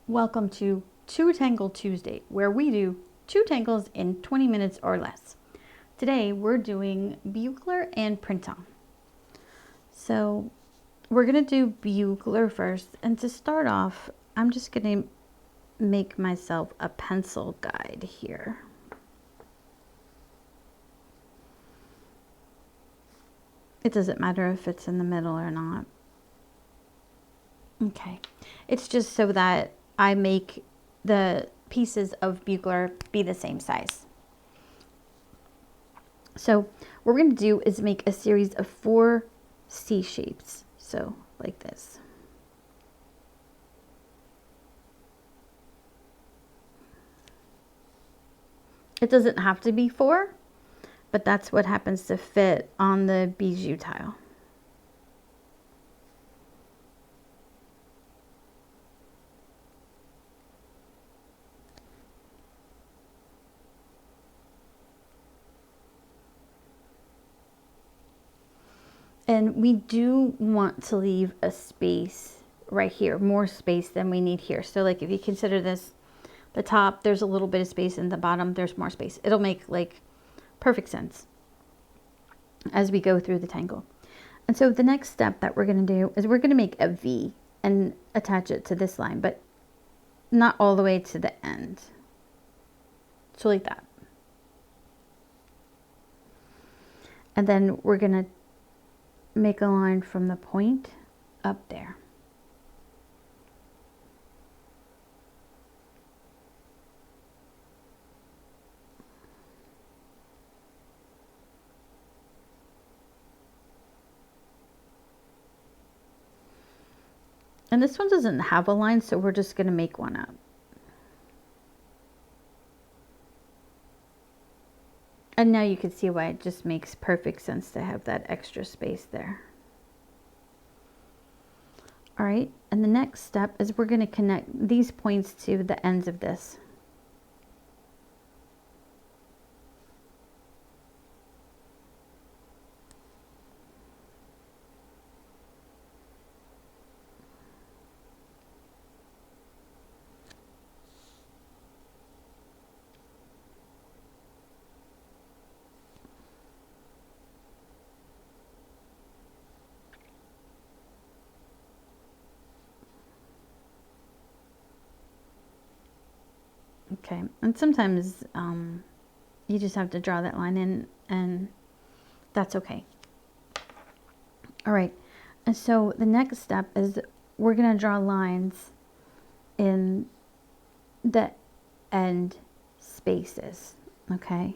Welcome to Two Tangles Tuesday, where we do 2 tangles in 20 minutes or less. Today we're doing Bugler and Printemps. So we're going to do Bugler first, and to start off, I'm just going to make myself a pencil guide here. It doesn't matter if it's in the middle or not. Okay, it's just so that I make the pieces of Bugler be the same size. So what we're going to do is make a series of 4 C shapes. So like this. It doesn't have to be 4, but that's what happens to fit on the bijou tile. And we do want to leave a space right here, more space than we need here. So like if you consider this, the top, there's a little bit of space, and the bottom, there's more space. It'll make like perfect sense as we go through the tangle. And so the next step that we're going to do is we're going to make a V and attach it to this line, but not all the way to the end. So like that. And then we're going to make a line from the point up there. And this one doesn't have a line, so we're just going to make one up. And now you can see why it just makes perfect sense to have that extra space there. All right, and the next step is we're going to connect these points to the ends of this. Okay, and sometimes you just have to draw that line in, and that's okay. All right, and so the next step is we're going to draw lines in the end spaces, okay?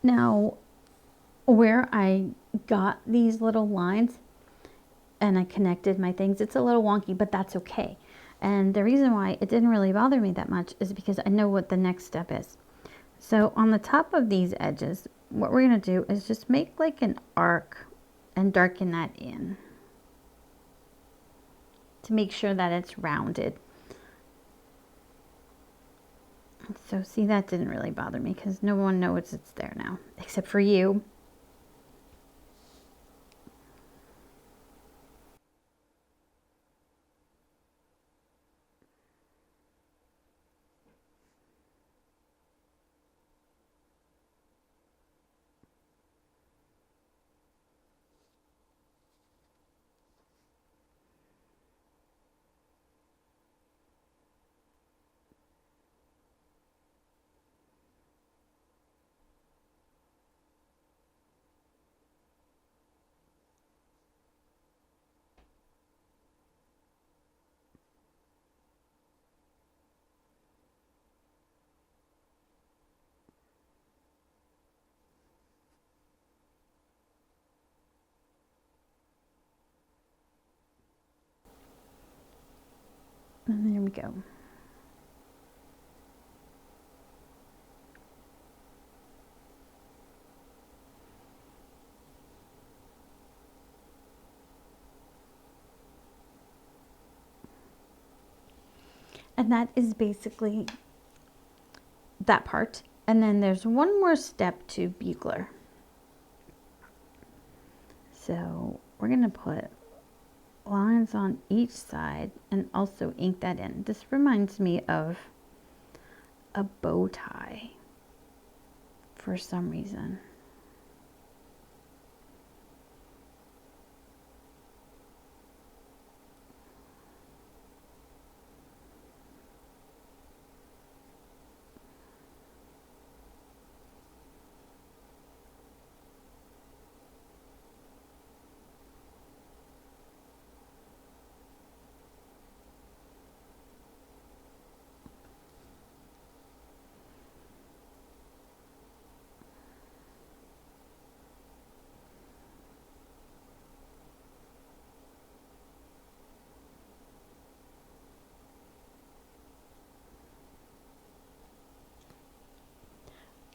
Now, where I got these little lines and I connected my things, it's a little wonky, but that's okay. And the reason why it didn't really bother me that much is because I know what the next step is. So on the top of these edges, what we're going to do is just make like an arc and darken that in to make sure that it's rounded. So see, that didn't really bother me because no one knows it's there now, except for you. And there we go. And that is basically that part. And then there's one more step to Bugler. So we're going to put lines on each side and also ink that in. This reminds me of a bow tie for some reason.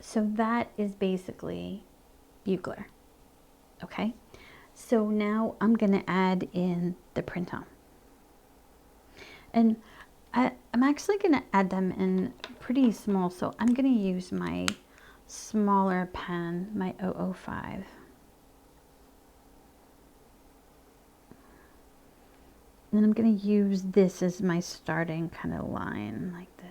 So that is basically Bugler. Okay, so now I'm going to add in the Printemps. And I'm actually going to add them in pretty small, so I'm going to use my smaller pen, my 005. And then I'm going to use this as my starting kind of line, like this.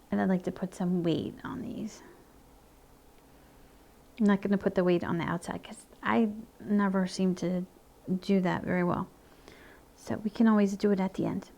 And I'd like to put some weight on these. I'm not going to put the weight on the outside because I never seem to do that very well. So we can always do it at the end.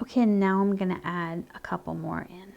Okay, and now I'm going to add a couple more in.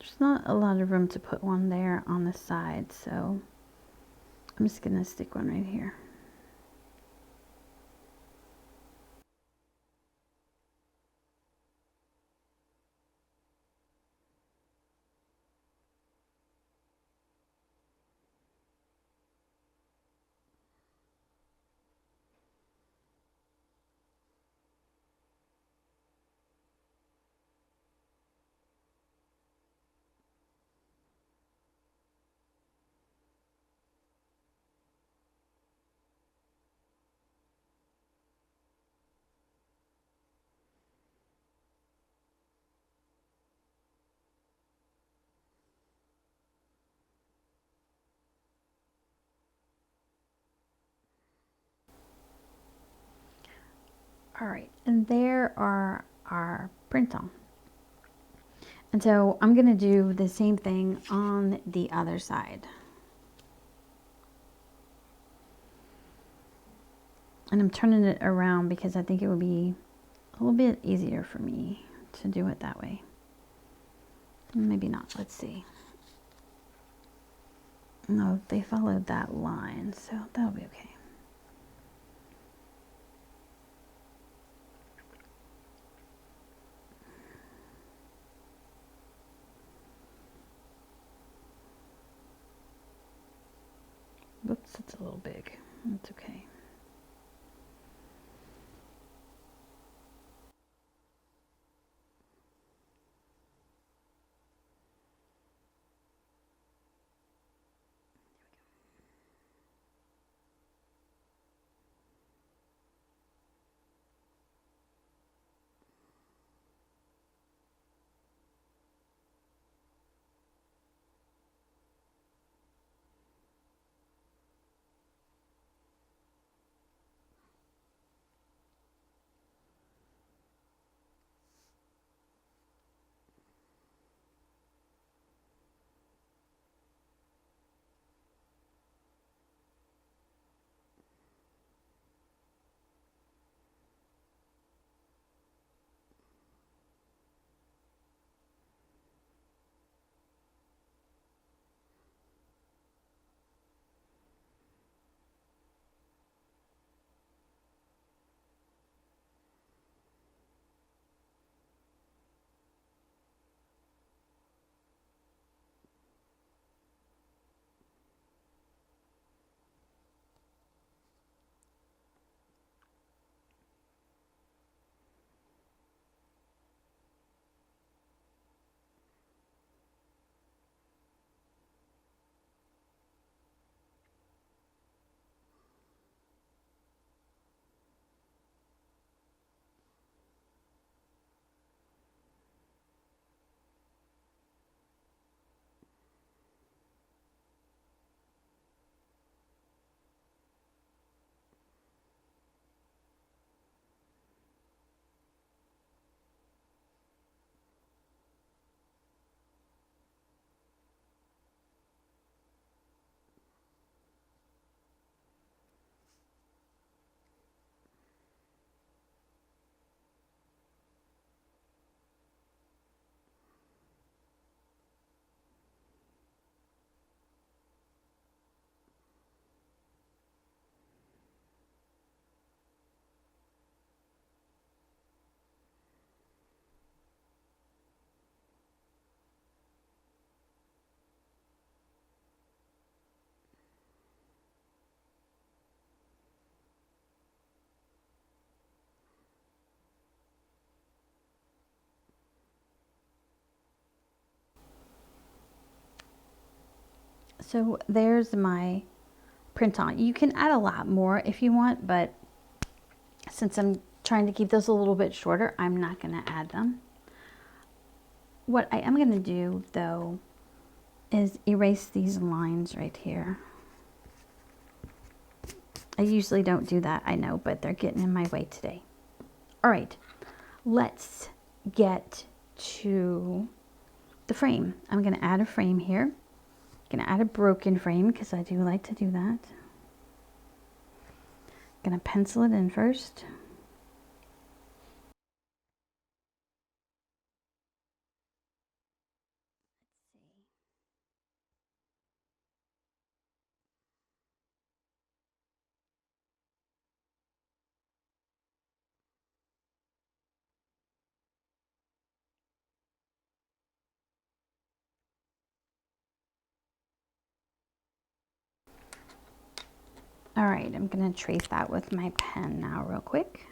There's not a lot of room to put one there on the side, so I'm just gonna stick one right here. All right, and there are our Printemps. And so I'm gonna do the same thing on the other side. And I'm turning it around because I think it would be a little bit easier for me to do it that way. Maybe not, let's see. No, they followed that line, so that'll be okay. Whoops, it's a little big. That's okay. So there's my Printemps. You can add a lot more if you want, but since I'm trying to keep this a little bit shorter, I'm not going to add them. What I am going to do, though, is erase these lines right here. I usually don't do that, I know, but they're getting in my way today. All right, let's get to the frame. I'm going to add a frame here. I'm going to add a broken frame because I do like to do that. I'm going to pencil it in first. All right, I'm going to trace that with my pen now real quick.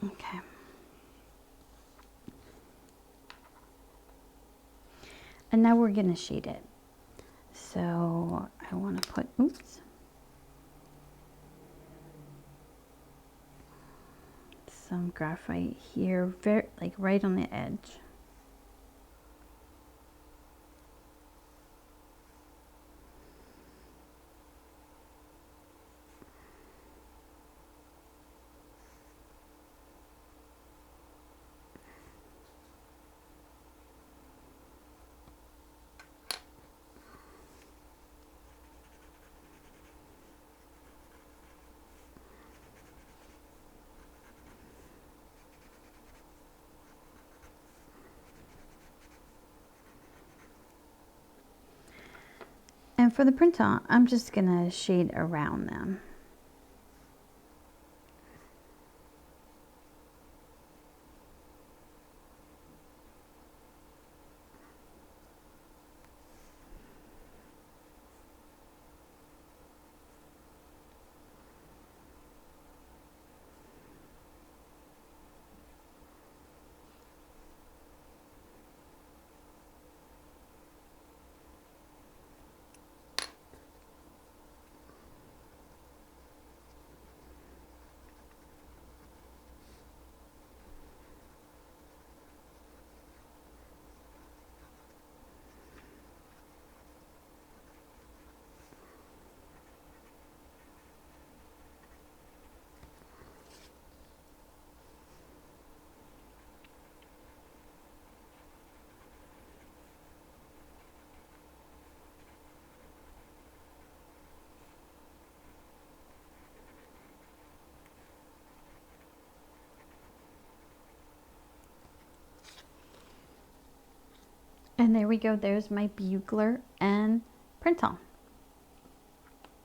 Okay. And now we're going to shade it. So I want to put, oops, some graphite here, very like right on the edge. And for the Printemps, I'm just going to shade around them. And there we go. There's my Bugler and Printemps.